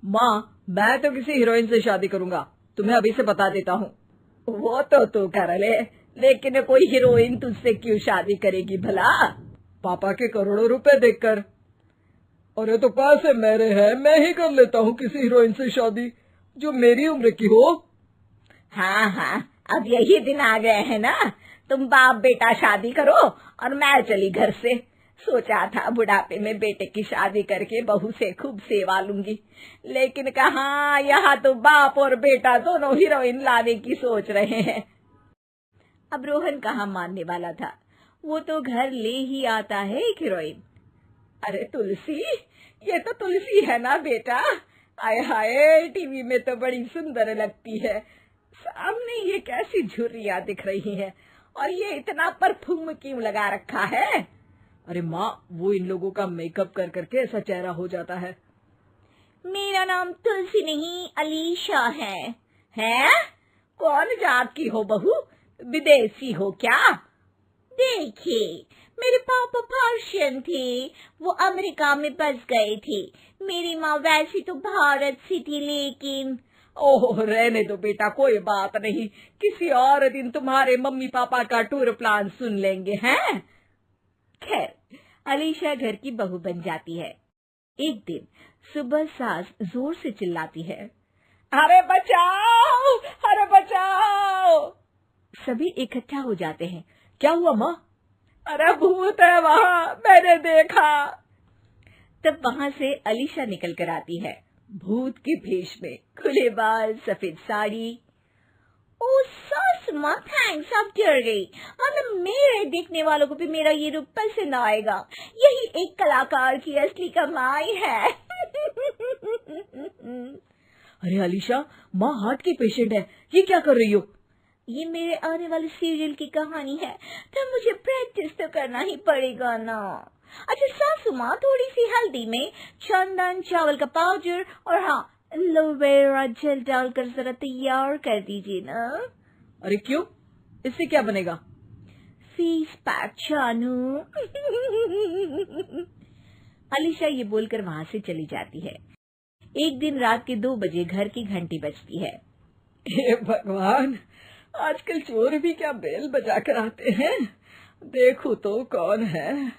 माँ, मैं तो किसी हीरोइन से शादी करूंगा, तुम्हें अभी से बता देता हूँ। वो तो तू कर ले, लेकिन कोई हीरोइन तुझसे क्यों शादी करेगी भला? पापा के करोड़ों रुपए देखकर। अरे तो पैसे मेरे हैं, मैं ही कर लेता हूँ किसी हीरोइन से शादी जो मेरी उम्र की हो। हाँ हाँ, अब यही दिन आ गए हैं ना, तुम बाप बेटा शादी करो और मैं चली घर से। सोचा था बुढ़ापे में बेटे की शादी करके बहू से खूब सेवा लूंगी, लेकिन कहाँ, यहाँ तो बाप और बेटा दोनों हीरोइन लाने की सोच रहे हैं। अब रोहन कहाँ मानने वाला था, वो तो घर ले ही आता है एक हीरोइन। अरे तुलसी, ये तो तुलसी है ना बेटा? आय हाय, टीवी में तो बड़ी सुंदर लगती है, सामने ये कैसी झुर्रियां दिख रही है, और ये इतना परफ्यूम क्यों लगा रखा है? अरे माँ, वो इन लोगों का मेकअप कर करके ऐसा चेहरा हो जाता है। मेरा नाम तुलसी नहीं, अलीशा है। हैं? कौन जात की हो बहू? विदेशी हो क्या? देखिए, मेरे पापा पर्शियन थे, वो अमेरिका में बस गए थे। मेरी माँ वैसी तो भारत से थी, लेकिन ओह, रहने दो बेटा, कोई बात नहीं, किसी और दिन तुम्हारे मम्मी पापा का टूर प्लान सुन लेंगे हैं। खैर, अलीशा घर की बहू बन जाती है। एक दिन सुबह सास जोर से चिल्लाती है, अरे बचाओ, अरे बचाओ। सभी इकट्ठा हो जाते हैं। क्या हुआ माँ? अरे भूत है वहाँ, मैंने देखा। तब वहाँ से अलीशा निकल कर आती है, भूत के भेष में, खुले बाल, सफेद साड़ी। ओ सास माँ, थैंक्स, अब डर गई, मतलब मेरे देखने वालों को भी मेरा ये रूप पसंद आएगा। यही एक कलाकार की असली कमाई है। अरे अलीशा, माँ हार्ट की पेशेंट है, ये क्या कर रही हो? ये मेरे आने वाले सीरियल की कहानी है, तो मुझे प्रैक्टिस तो करना ही पड़ेगा ना। अच्छा सासू माँ, थोड़ी सी हल्दी में चंदन, चावल का पाउडर और हाँ, एलोवेरा जेल डालकर जरा तैयार कर दीजिए ना। अरे क्यों, इससे क्या बनेगा? फेस पैक जानू। अलीशा ये बोलकर वहाँ से चली जाती है। एक दिन रात के 2 बजे घर की घंटी बजती है। हे भगवान, आजकल चोर भी क्या बेल बजा कर आते हैं, देखो तो कौन है।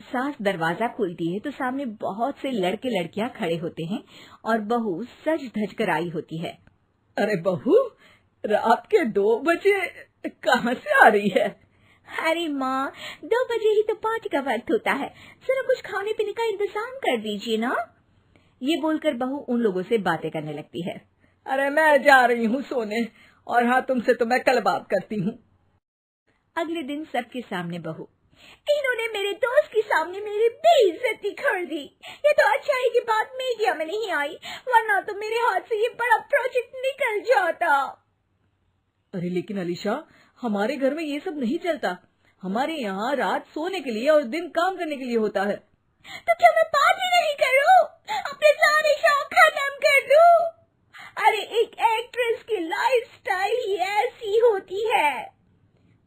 सास दरवाजा खोलती है तो सामने बहुत से लड़के लड़कियां खड़े होते हैं और बहू सज धज कर आई होती है। अरे बहू, रात के 2 बजे कहाँ से आ रही है? अरे माँ, 2 बजे ही तो पार्टी का वक्त होता है, जरा कुछ खाने पीने का इंतजाम कर दीजिए ना। ये बोलकर बहू उन लोगों से बातें करने लगती है। अरे मैं जा रही हूँ सोने, और हाँ, तुमसे तो मैं कल बात करती हूँ। अगले दिन सबके सामने बहू, इन्होंने मेरे दोस्त के सामने मेरी बेइज्जती कर दी। ये तो अच्छा है कि बात मीडिया में नहीं आई, वरना तो मेरे हाथ से ये बड़ा प्रोजेक्ट निकल जाता। अरे लेकिन अलीशा, हमारे घर में ये सब नहीं चलता, हमारे यहाँ रात सोने के लिए और दिन काम करने के लिए होता है। तो क्या मैं पार्टी नहीं करूं? अपने सारे शौक खत्म कर दूं? अरे एक एक्ट्रेस की लाइफस्टाइल ही ऐसी होती है।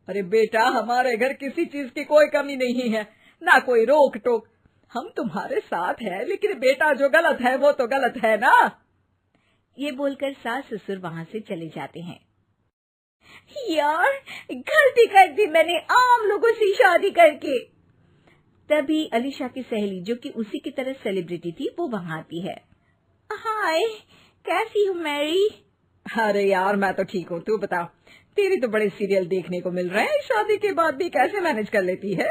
अरे बेटा, हमारे घर किसी चीज की कोई कमी नहीं है, ना कोई रोक टोक, हम तुम्हारे साथ हैं, लेकिन बेटा जो गलत है वो तो गलत है ना। ये बोलकर सास ससुर वहाँ से चले जाते हैं। यार, गलती कर दी मैंने आम लोगों से शादी करके। तभी अलीशा की सहेली, जो कि उसी की तरह सेलिब्रिटी थी, वो वहाँ आती है। हाय, कैसी हो मैरी? अरे यार, मैं तो ठीक हूँ, तू बता, तेरी तो बड़े सीरियल देखने को मिल रहे हैं, शादी के बाद भी कैसे मैनेज कर लेती है?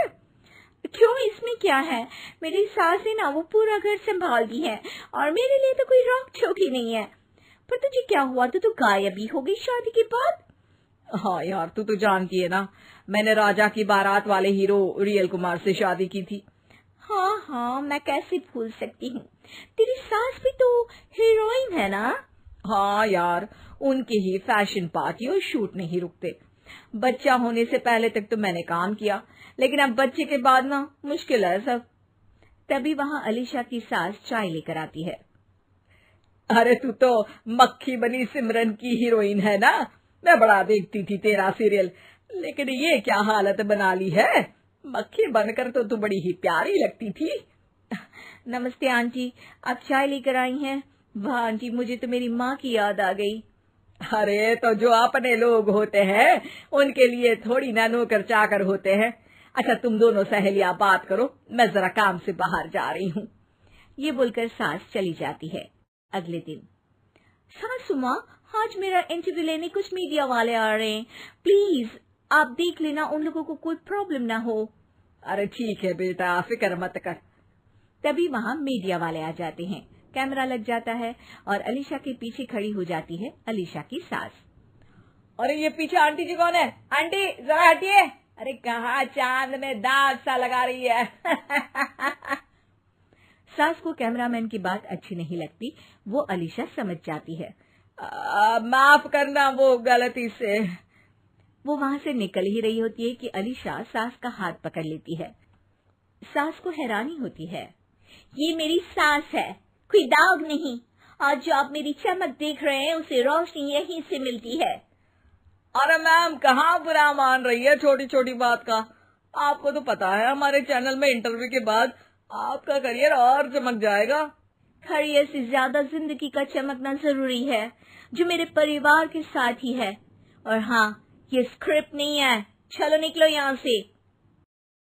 क्यों, इसमें क्या है, मेरी सास है ना, वो पूरा घर संभालती है और मेरे लिए तो कोई रोक टोक ही नहीं है। पर तुझे क्या हुआ, तू गायब ही हो गई शादी के बाद? हाँ यार, तू तो जानती है ना, मैंने राजा की बारात वाले हीरो रियल कुमार से शादी की थी। हाँ हाँ, मैं कैसे भूल सकती हूँ, तेरी सास भी तो हीरोइन है ना। हाँ यार, उनके ही फैशन पार्टी और शूट नहीं रुकते। बच्चा होने से पहले तक तो मैंने काम किया, लेकिन अब बच्चे के बाद ना मुश्किल है सब। तभी वहाँ अलीशा की सास चाय लेकर आती है। अरे तू तो मक्खी बनी सिमरन की हीरोइन है ना, मैं बड़ा देखती थी तेरा सीरियल, लेकिन ये क्या हालत बना ली है, मक्खी बनकर तो तू बड़ी ही प्यारी लगती थी। नमस्ते आंटी, आप चाय लेकर आई हैं, वाह आंटी, मुझे तो मेरी माँ की याद आ गई। अरे तो जो अपने लोग होते हैं उनके लिए थोड़ी ना नौकर चाकर होते हैं। अच्छा तुम दोनों सहेलियां बात करो, मैं जरा काम से बाहर जा रही हूँ। ये बोलकर सास चली जाती है। अगले दिन, सासू माँ, आज मेरा इंटरव्यू लेने कुछ मीडिया वाले आ रहे हैं, प्लीज आप देख लेना उन लोगों को कोई प्रॉब्लम ना हो। अरे ठीक है बेटा, फिक्र मत कर। तभी वहाँ मीडिया वाले आ जाते हैं। कैमरा लग जाता है और अलीशा के पीछे खड़ी हो जाती है अलीशा की सास। अरे ये पीछे आंटी जी कौन है? आंटी जरा हटिए। अरे कहाँ चांद में दाग सा लगा रही है। सास को कैमरामैन की बात अच्छी नहीं लगती, वो अलीशा समझ जाती है। माफ करना, वो गलती से। वो वहां से निकल ही रही होती है कि अलीशा सास का हाथ पकड़ लेती है। सास को हैरानी होती है, ये मेरी सास है, कोई दाग नहीं, और जो आप मेरी चमक देख रहे हैं उसे रोशनी यहीं से मिलती है। अरे मैम, कहाँ बुरा मान रही है छोटी छोटी बात का। आपको तो पता है हमारे चैनल में इंटरव्यू के बाद आपका करियर और चमक जाएगा। करियर से ज्यादा जिंदगी का चमकना जरूरी है, जो मेरे परिवार के साथ ही है। और हाँ, ये स्क्रिप्ट नहीं है, चलो निकलो यहाँ से।